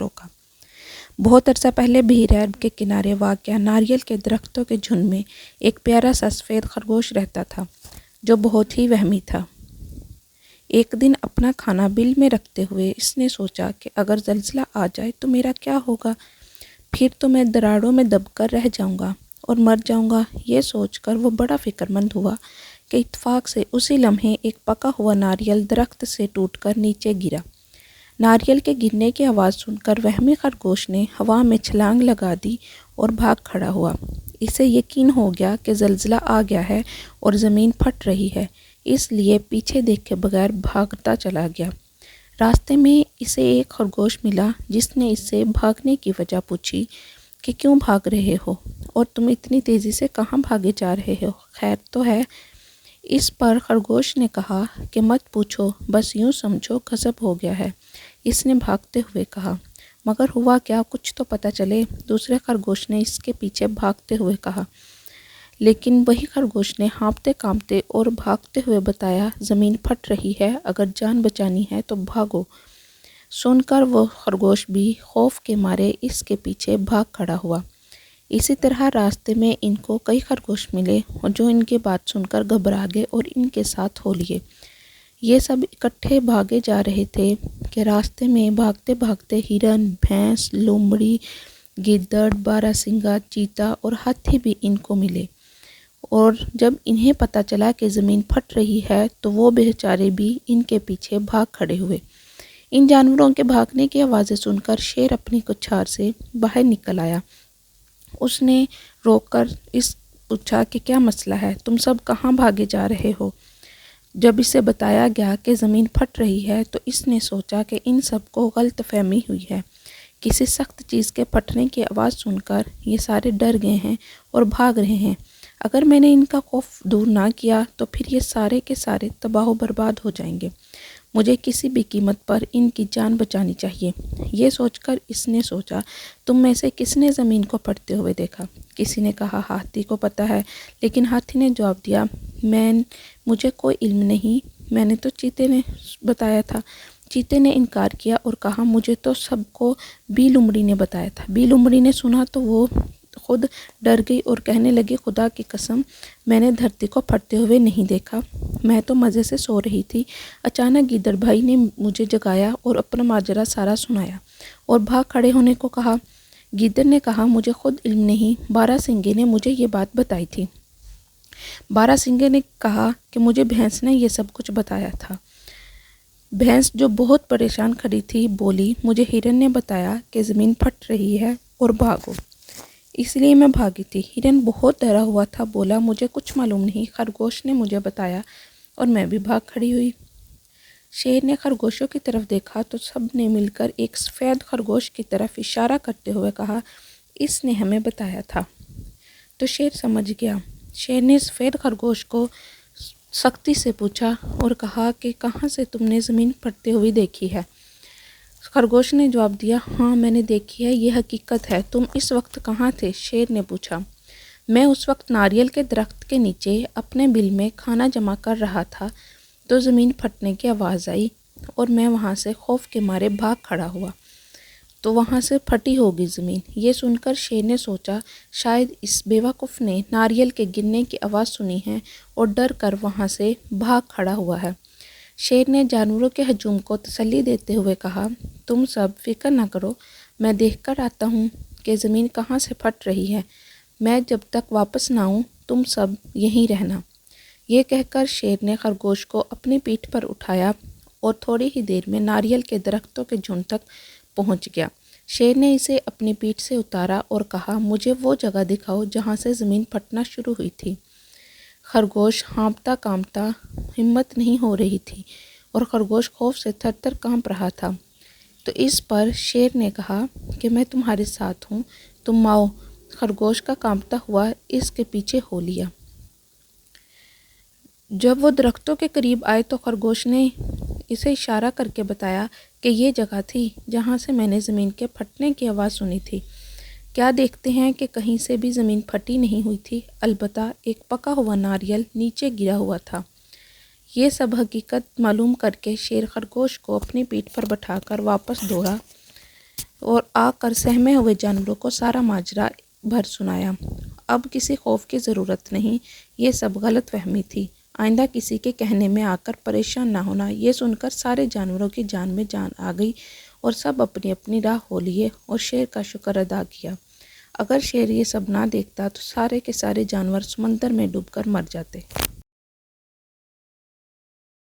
टोका। बहुत अरसा पहले बहरीन के किनारे वाक़या नारियल के दरख्तों के झुंड में एक प्यारा सा सफ़ेद खरगोश रहता था जो बहुत ही वहमी था। एक दिन अपना खाना बिल में रखते हुए इसने सोचा कि अगर ज़लज़ला आ जाए तो मेरा क्या होगा, फिर तो मैं दरारों में दबकर रह जाऊंगा और मर जाऊंगा। ये सोचकर वो बड़ा फ़िक्रमंद हुआ कि इत्तेफाक से उसी लम्हे एक पका हुआ नारियल दरख्त से टूटकर नीचे गिरा। नारियल के गिरने की आवाज़ सुनकर वहमी खरगोश ने हवा में छलांग लगा दी और भाग खड़ा हुआ। इसे यकीन हो गया कि ज़लज़ला आ गया है और ज़मीन फट रही है, इसलिए पीछे देखे बगैर भागता चला गया। रास्ते में इसे एक खरगोश मिला जिसने इससे भागने की वजह पूछी कि क्यों भाग रहे हो और तुम इतनी तेज़ी से कहाँ भागे जा रहे हो, खैर तो है। इस पर खरगोश ने कहा कि मत पूछो, बस यूँ समझो गज़ब हो गया है। इसने भागते हुए कहा। मगर हुआ क्या, कुछ तो पता चले। दूसरे खरगोश ने इसके पीछे भागते हुए कहा। लेकिन वही खरगोश ने हाँफते काँपते और भागते हुए बताया, ज़मीन फट रही है, अगर जान बचानी है तो भागो। सुनकर वो खरगोश भी खौफ के मारे इसके पीछे भाग खड़ा हुआ। इसी तरह रास्ते में इनको कई खरगोश मिले और जो इनकी बात सुनकर घबरा गए और इनके साथ हो लिए। ये सब इकट्ठे भागे जा रहे थे कि रास्ते में भागते भागते हिरन, भैंस, लोमड़ी, गिद्दड़, बारहसिंगा, चीता और हाथी भी इनको मिले। और जब इन्हें पता चला कि ज़मीन फट रही है तो वो बेचारे भी इनके पीछे भाग खड़े हुए। इन जानवरों के भागने की आवाज़ें सुनकर शेर अपनी कुछार से बाहर निकल आया। उसने रोककर इस पूछा कि क्या मसला है, तुम सब कहाँ भागे जा रहे हो। जब इसे बताया गया कि ज़मीन फट रही है तो इसने सोचा कि इन सबको गलतफहमी हुई है। किसी सख्त चीज़ के फटने की आवाज़ सुनकर ये सारे डर गए हैं और भाग रहे हैं। अगर मैंने इनका खौफ दूर ना किया तो फिर ये सारे के सारे तबाह बर्बाद हो जाएंगे। मुझे किसी भी कीमत पर इनकी जान बचानी चाहिए। ये सोचकर इसने सोचा, तुम में से किसने ज़मीन को फटते हुए देखा। किसी ने कहा हाथी को पता है, लेकिन हाथी ने जवाब दिया, मुझे कोई इल्म नहीं, मैंने तो चीते ने बताया था। चीते ने इनकार किया और कहा, मुझे तो सबको बी लोमड़ी ने बताया था। बी लोमड़ी ने सुना तो वो खुद डर गई और कहने लगी, खुदा की कसम, मैंने धरती को फटते हुए नहीं देखा, मैं तो मज़े से सो रही थी। अचानक गिद्दड़ भाई ने मुझे जगाया और अपना माजरा सारा सुनाया और भाग खड़े होने को कहा। गिद्दड़ ने कहा, मुझे खुद इल्म नहीं, बारहसिंगे ने मुझे ये बात बताई थी। बारहसिंगे ने कहा कि मुझे भैंस ने ये सब कुछ बताया था। भैंस जो बहुत परेशान खड़ी थी बोली, मुझे हिरन ने बताया कि ज़मीन फट रही है और भागो, इसलिए मैं भागी थी। हिरन बहुत डरा हुआ था, बोला, मुझे कुछ मालूम नहीं, खरगोश ने मुझे बताया और मैं भी भाग खड़ी हुई। शेर ने खरगोशों की तरफ देखा तो सब ने मिलकर एक सफ़ेद खरगोश की तरफ इशारा करते हुए कहा, इसने हमें बताया था। तो शेर समझ गया। शेर ने सफ़ेद खरगोश को सख्ती से पूछा और कहा कि कहाँ से तुमने ज़मीन फटते हुए देखी है। खरगोश ने जवाब दिया, हाँ मैंने देखी है, ये हकीकत है। तुम इस वक्त कहाँ थे? शेर ने पूछा। मैं उस वक्त नारियल के दरख्त के नीचे अपने बिल में खाना जमा कर रहा था तो ज़मीन फटने की आवाज़ आई और मैं वहाँ से खौफ के मारे भाग खड़ा हुआ तो वहाँ से फटी होगी ज़मीन। ये सुनकर शेर ने सोचा, शायद इस बेवकूफ़ ने नारियल के गिरने की आवाज़ सुनी है और डर कर वहाँ से भाग खड़ा हुआ है। शेर ने जानवरों के हजूम को तसल्ली देते हुए कहा, तुम सब फिक्र ना करो, मैं देख कर आता हूँ कि ज़मीन कहाँ से फट रही है। मैं जब तक वापस ना आऊँ तुम सब यहीं रहना। ये कहकर शेर ने खरगोश को अपनी पीठ पर उठाया और थोड़ी ही देर में नारियल के दरख्तों के झुंड तक पहुँच गया। शेर ने इसे अपनी पीठ से उतारा और कहा, मुझे वो जगह दिखाओ जहाँ से ज़मीन फटना शुरू हुई थी। खरगोश हाँफता काँपता, हिम्मत नहीं हो रही थी और खरगोश खौफ से थर-थर काँप रहा था। तो इस पर शेर ने कहा कि मैं तुम्हारे साथ हूँ, तुम आओ। खरगोश का काँपता हुआ इसके पीछे हो लिया। जब वो दरख्तों के करीब आए तो खरगोश ने इसे इशारा करके बताया कि ये जगह थी जहाँ से मैंने ज़मीन के फटने की आवाज़ सुनी थी। क्या देखते हैं कि कहीं से भी ज़मीन फटी नहीं हुई थी, अलबत्ता एक पका हुआ नारियल नीचे गिरा हुआ था। ये सब हकीकत मालूम करके शेर खरगोश को अपनी पीठ पर बैठाकर वापस दौड़ा। اور آ کر سہمے ہوئے جانوروں کو سارا ماجرا بھر سنایا۔ اب کسی خوف کی ضرورت نہیں، یہ سب غلط فہمی تھی۔ آئندہ کسی کے کہنے میں آ کر پریشان نہ ہونا۔ یہ سن کر سارے جانوروں کی جان میں جان آ گئی اور سب اپنی اپنی راہ ہو لیے اور شیر کا شکر ادا کیا۔ اگر شیر یہ سب نہ دیکھتا تو سارے کے سارے جانور سمندر میں ڈوب کر مر جاتے۔